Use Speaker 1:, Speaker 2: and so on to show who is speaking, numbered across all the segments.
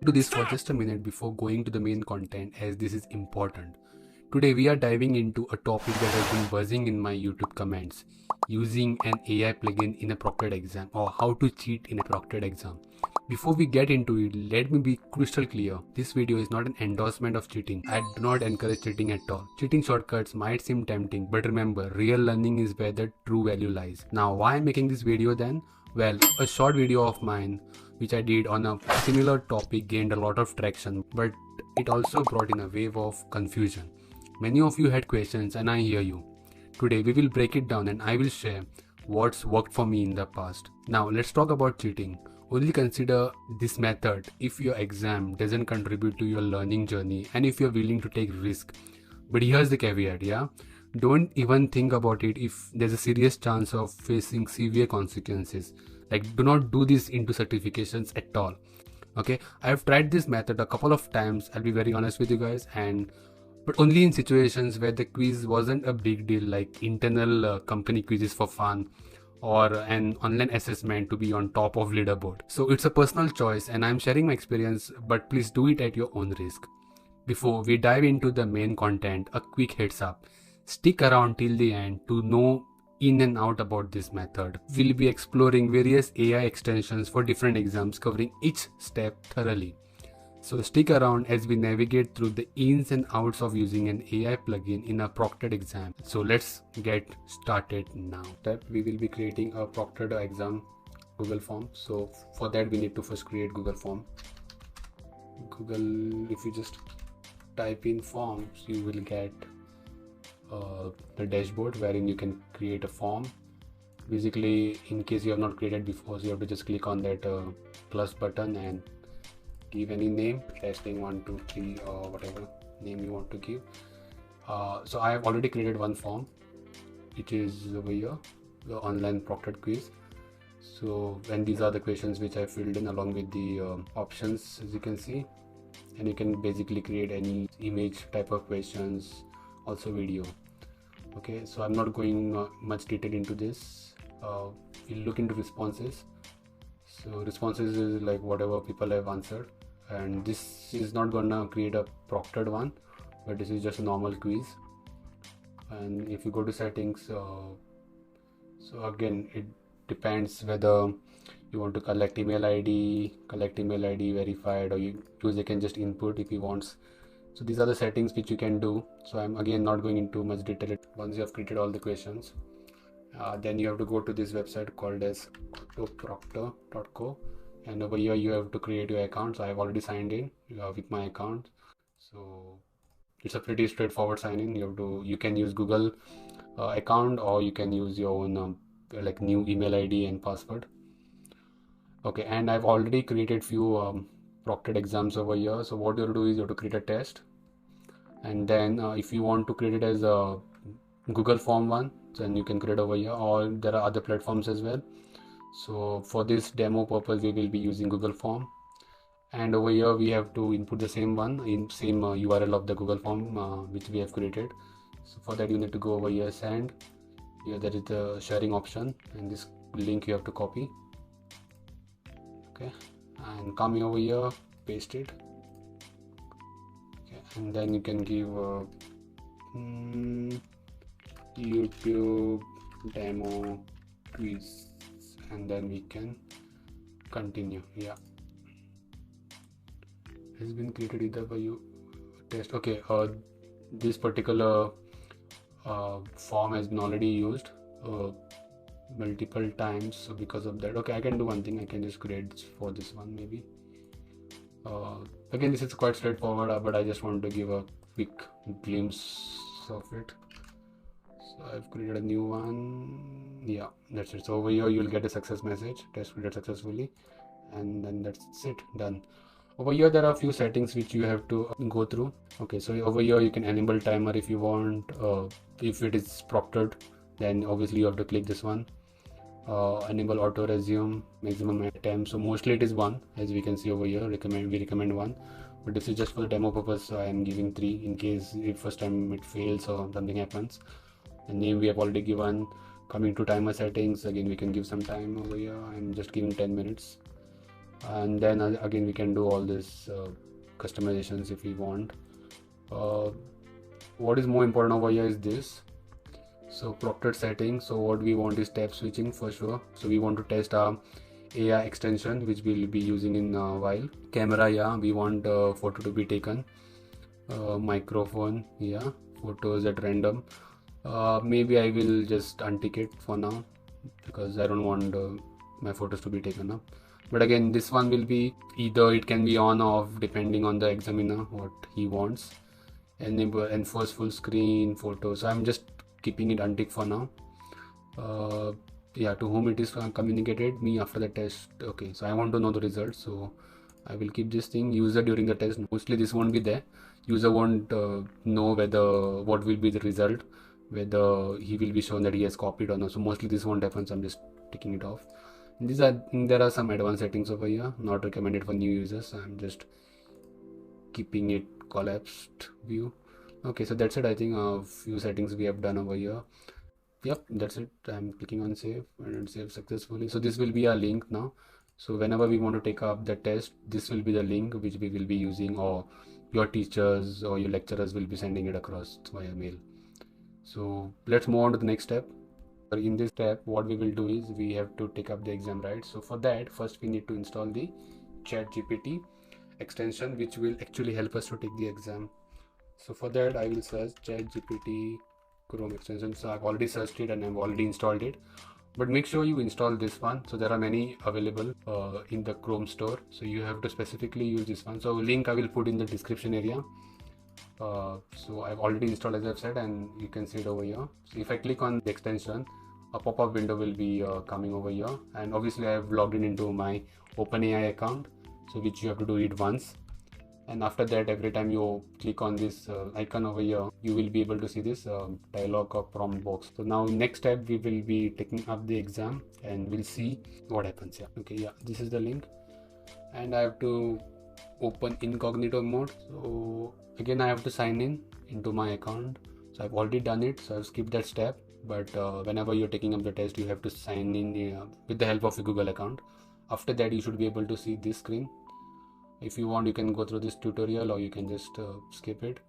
Speaker 1: To this for just a minute before going to the main content, as this is important. Today we are diving into a topic that has been buzzing in my YouTube comments, using an AI plugin in a proctored exam, or how to cheat in a proctored exam. Before we get into it, let me be crystal clear. This video is not an endorsement of cheating. I do not encourage cheating at all. Cheating shortcuts might seem tempting, but remember, real learning is where the true value lies. Now, why I'm making this video then? Well, a short video of mine which I did on a similar topic gained a lot of traction, but it also brought in a wave of confusion. Many of you had questions and I hear you. Today we will break it down and I will share what's worked for me in the past. Now let's talk about cheating. Only consider this method if your exam doesn't contribute to your learning journey and if you're willing to take risk. But here's the caveat, yeah? Don't even think about it if there's a serious chance of facing severe consequences. Like, do not do this into certifications at all. Okay, I've tried this method a couple of times, I'll be very honest with you guys, but only in situations where the quiz wasn't a big deal, like internal company quizzes for fun or an online assessment to be on top of leaderboard. So it's a personal choice and I'm sharing my experience, but please do it at your own risk. Before we dive into the main content, a quick heads up. Stick around till the end to know in and out about this method. We'll be exploring various AI extensions for different exams, covering each step thoroughly. So stick around as we navigate through the ins and outs of using an AI plugin in a proctored exam. So let's get started now. We will be creating a proctored exam Google form. So for that we need to first create Google form. If you just type in forms, you will get the dashboard wherein you can create a form. Basically, in case you have not created before, so you have to just click on that plus button and give any name, testing 1 2 3 or whatever name you want to give. So I have already created one form, which is over here, the online proctored quiz. So, and these are the questions which I filled in along with the options, as you can see, and you can basically create any image type of questions, also video. Okay, so I'm not going much detail into this. We'll look into responses. So responses is like whatever people have answered, and this is not gonna create a proctored one, but this is just a normal quiz. And if you go to settings, so again it depends whether you want to collect email ID verified, or user can just input if he wants. So these are the settings which you can do. So I'm again not going into much detail. Once you have created all the questions, then you have to go to this website called as proctor.co, and over here you have to create your account. So I've already signed in with my account. So it's a pretty straightforward sign in. You can use Google account, or you can use your own like new email ID and password. Okay, and I've already created few proctored exams over here. So what you have to do is you have to create a test, and then if you want to create it as a Google form one, then you can create over here, or there are other platforms as well. So for this demo purpose we will be using Google form, and over here we have to input the same one in same URL of the Google form which we have created. So for that you need to go over here, send. Here there is the sharing option, and this link you have to copy. Okay, and come over here, paste it. Okay, and then you can give YouTube demo quiz, and then we can continue. Yeah, has been created either by you test. Okay, this particular form has been already used multiple times, so because of that, okay, I can do one thing. I can just create for this one maybe. Again, this is quite straightforward, but I just want to give a quick glimpse of it. So I've created a new one. Yeah, that's it. So over here you'll get a success message, test created successfully, and then that's it, done. Over here there are a few settings which you have to go through. Okay, so over here you can enable timer if you want. If it is proctored, then obviously you have to click this one. Enable auto resume, maximum attempt. So mostly it is 1, as we can see over here. We recommend 1, but this is just for the demo purpose, so I am giving 3 in case if first time it fails or something happens. The name we have already given. Coming to timer settings, again we can give some time over here. I'm just giving 10 minutes. and then again we can do all this customizations if we want. What is more important over here is this. So Proctored settings. So what we want is tab switching for sure. So we want to test our AI extension which we'll be using in a while. Camera, yeah, we want photo to be taken. Microphone, yeah, photos at random. Maybe I will just untick it for now because I don't want my photos to be taken up. But again, this one will be either it can be on or off depending on the examiner what he wants. Enforce full screen photos. So I'm just keeping it unticked for now. Yeah, to whom it is communicated, me after the test. Okay, so I want to know the results, so I will keep this thing. User during the test, mostly this won't be there. User won't know whether what will be the result, whether he will be shown that he has copied or not. So mostly this won't happen, so I'm just taking it off. And there are some advanced settings over here, not recommended for new users. So I'm just keeping it collapsed view. Okay, so that's it. I think a few settings we have done over here. Yep, that's it. I'm clicking on save and save successfully. So this will be our link now. So whenever we want to take up the test, this will be the link which we will be using, or your teachers or your lecturers will be sending it across via mail. So let's move on to the next step. In this step, what we will do is we have to take up the exam, right? So for that, first we need to install the ChatGPT extension, which will actually help us to take the exam. So for that, I will search ChatGPT Chrome extension. So I've already searched it and I've already installed it. But make sure you install this one. So there are many available in the Chrome store. So you have to specifically use this one. So link I will put in the description area. So I've already installed, as I've said, and you can see it over here. So if I click on the extension, a pop-up window will be coming over here. And obviously I have logged in into my OpenAI account, so which you have to do it once. And after that, every time you click on this icon over here, you will be able to see this dialog or prompt box. So now next step, we will be taking up the exam and we'll see what happens. Yeah, okay, yeah, this is the link, and I have to open incognito mode. So again, I have to sign in into my account. So I've already done it, so I've skipped that step. But whenever you're taking up the test, you have to sign in with the help of your Google account. After that, you should be able to see this screen. If you want, you can go through this tutorial, or you can just skip it.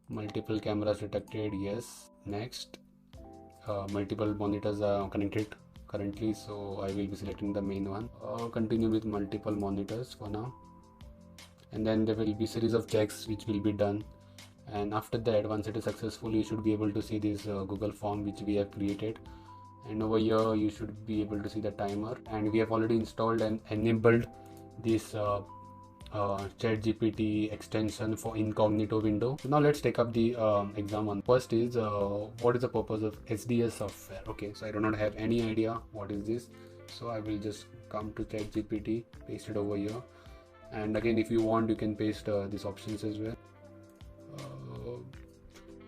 Speaker 1: Multiple cameras detected, yes. Next, multiple monitors are connected currently, so I will be selecting the main one. Continue with multiple monitors for now, and then there will be series of checks which will be done. And after that, once it is successful, you should be able to see this Google form which we have created. And over here, you should be able to see the timer. And we have already installed and enabled this ChatGPT extension for incognito window. So now let's take up the exam one. First is what is the purpose of SDS software? Okay, so I do not have any idea what is this. So I will just come to ChatGPT, paste it over here. And again, if you want, you can paste these options as well.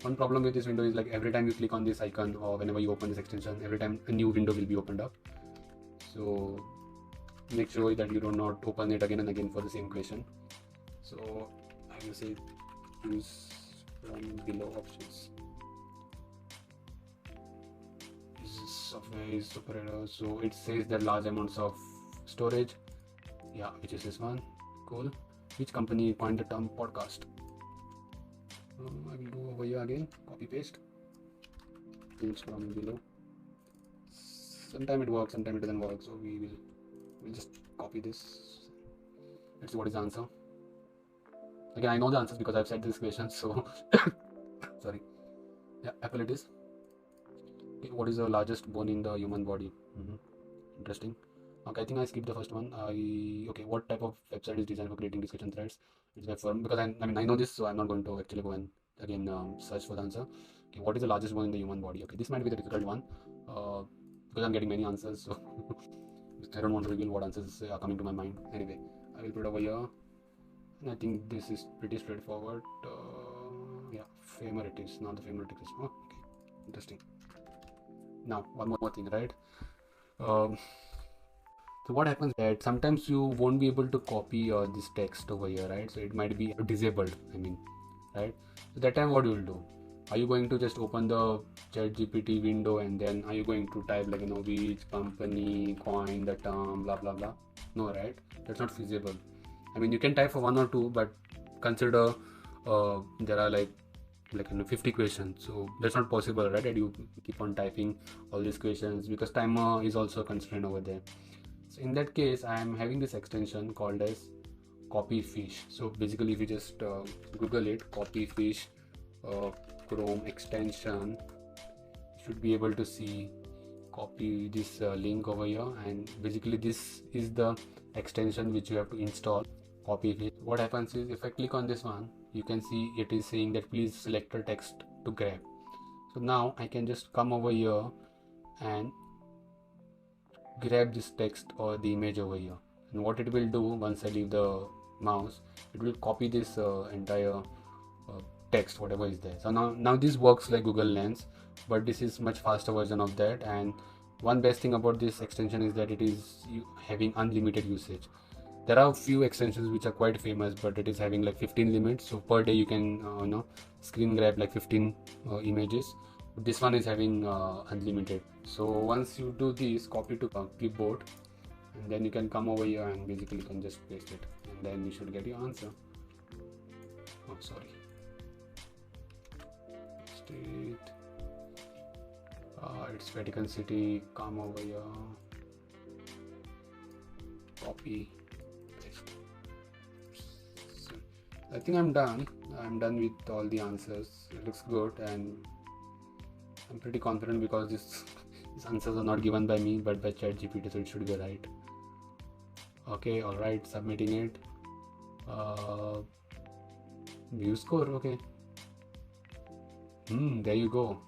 Speaker 1: One problem with this window is like every time you click on this icon or whenever you open this extension, every time a new window will be opened up. So make sure that you do not open it again and again for the same question. So I will say use from below options. This software is super error. So it says that large amounts of storage. Yeah, which is this one. Cool. Which company coined the term podcast? I will do over here again. Copy paste. Use from below. Sometimes it works, sometimes it doesn't work. So we'll just copy this. Let's see what is the answer. Again, I know the answers because I've said this question. So sorry. Yeah, Apple it is. Okay, what is the largest bone in the human body? Interesting. Okay, I think I skipped the first one. Okay, what type of website is designed for creating discussion threads? It's web form, because I mean I know this, so I'm not going to actually go and again search for the answer. Okay, what is the largest bone in the human body? Okay, this might be the difficult one because I'm getting many answers, so I don't want to reveal what answers are coming to my mind. Anyway, I will put it over here. And I think this is pretty straightforward. Yeah, femur it is, not the femur it is. Oh, okay, interesting. Now, one more thing, right? So what happens that sometimes you won't be able to copy this text over here, right? So it might be disabled, I mean, right? So that time what you will do? Are you going to just open the ChatGPT window and then are you going to type like, which company coined the term, blah, blah, blah? No, right? That's not feasible. I mean, you can type for 1 or 2, but consider there are like 50 questions, so that's not possible, right? And you keep on typing all these questions because timer is also a constraint over there. So in that case, I am having this extension called as copy fish. So basically, if you just Google it, copy fish Chrome extension, you should be able to see, copy this link over here, and basically this is the extension which you have to install, copy fish. What happens is, if I click on this one, you can see it is saying that please select a text to grab. So now I can just come over here and grab this text or the image over here, and what it will do once I leave the mouse, it will copy this entire text, whatever is there. So now this works like Google Lens, but this is much faster version of that. And one best thing about this extension is that it is having unlimited usage. There are a few extensions which are quite famous, but it is having like 15 limits, so per day you can screen grab like 15 images. This one is having unlimited. So once you do this, copy to clipboard, and then you can come over here and basically you can just paste it, and then you should get your answer. Oh, sorry. State. It's Vatican City. Come over here. Copy. So, I think I'm done. I'm done with all the answers. It looks good, and I'm pretty confident because these answers are not given by me but by ChatGPT, so it should be right. Okay, alright, submitting it. View score, okay. There you go.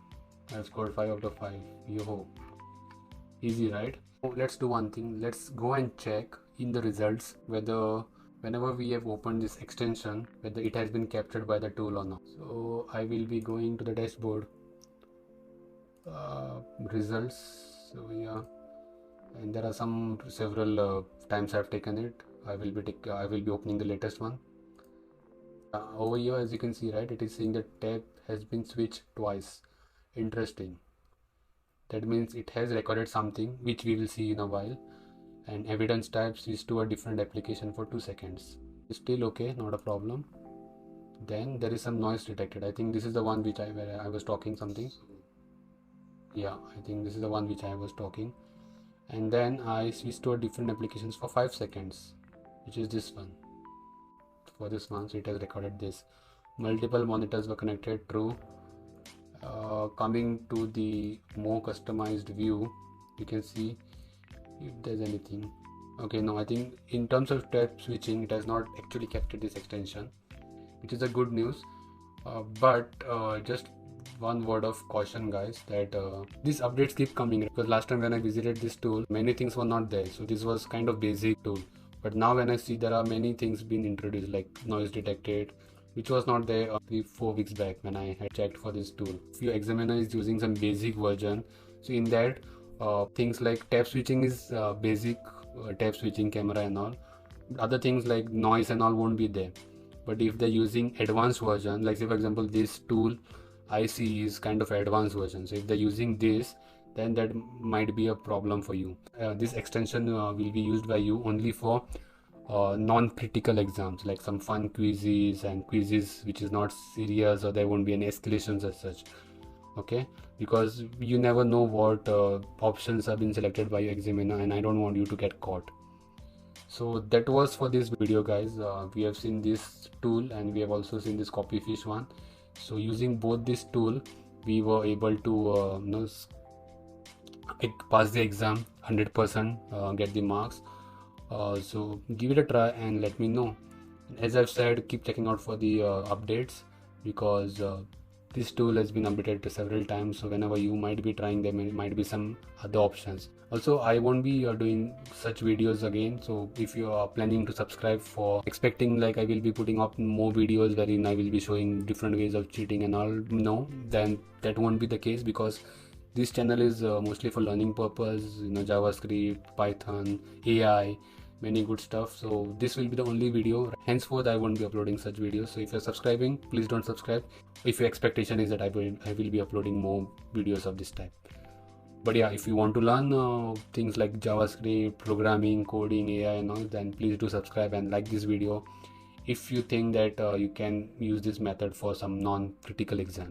Speaker 1: I've scored 5 out of 5. Yo, easy, right? So let's do one thing. Let's go and check in the results whether whenever we have opened this extension, whether it has been captured by the tool or not. So I will be going to the dashboard. Results. So yeah, and there are several times I've taken it. I will be opening the latest one. Over here, as you can see, right, it is saying that tab has been switched twice. Interesting. That means it has recorded something which we will see in a while. And evidence tab switched to a different application for 2 seconds. Still okay, not a problem. Then there is some noise detected. I think this is the one where I was talking something. Yeah, I think this is the one which I was talking. And then I switched to a different applications for 5 seconds, which is this one. For this one, so it has recorded this. Multiple monitors were connected, true. Coming to the more customized view, you can see if there's anything. Okay, no, I think in terms of tab switching, it has not actually captured this extension, which is a good news. But just one word of caution, guys, that these updates keep coming, because last time when I visited this tool, many things were not there. So this was kind of basic tool, but now when I see there are many things being introduced, like noise detected, which was not there 3-4 weeks back when I had checked for this tool. If your examiner is using some basic version, so in that things like tab switching is basic tab switching, camera and all. Other things like noise and all won't be there. But if they're using advanced version, like say for example this tool I see is kind of advanced version, so if they're using this, then that might be a problem for you. This extension will be used by you only for non-critical exams, like some fun quizzes and quizzes which is not serious, or there won't be any escalations as such. Okay, because you never know what options have been selected by your examiner, and I don't want you to get caught. So that was for this video, guys. We have seen this tool and we have also seen this copyfish one. So using both this tool, we were able to pass the exam 100%, get the marks. So give it a try and let me know. As I've said, keep checking out for the updates, because this tool has been updated several times, so whenever you might be trying, there might be some other options. Also, I won't be doing such videos again, so if you are planning to subscribe for expecting like I will be putting up more videos wherein I will be showing different ways of cheating and all, no, then that won't be the case, because this channel is mostly for learning purpose, JavaScript, Python, AI, many good stuff. So this will be the only video. Henceforth, I won't be uploading such videos. So if you're subscribing, please don't subscribe if your expectation is that I will be uploading more videos of this type. But yeah, if you want to learn things like JavaScript, programming, coding, AI and all, then please do subscribe and like this video if you think that you can use this method for some non-critical exam.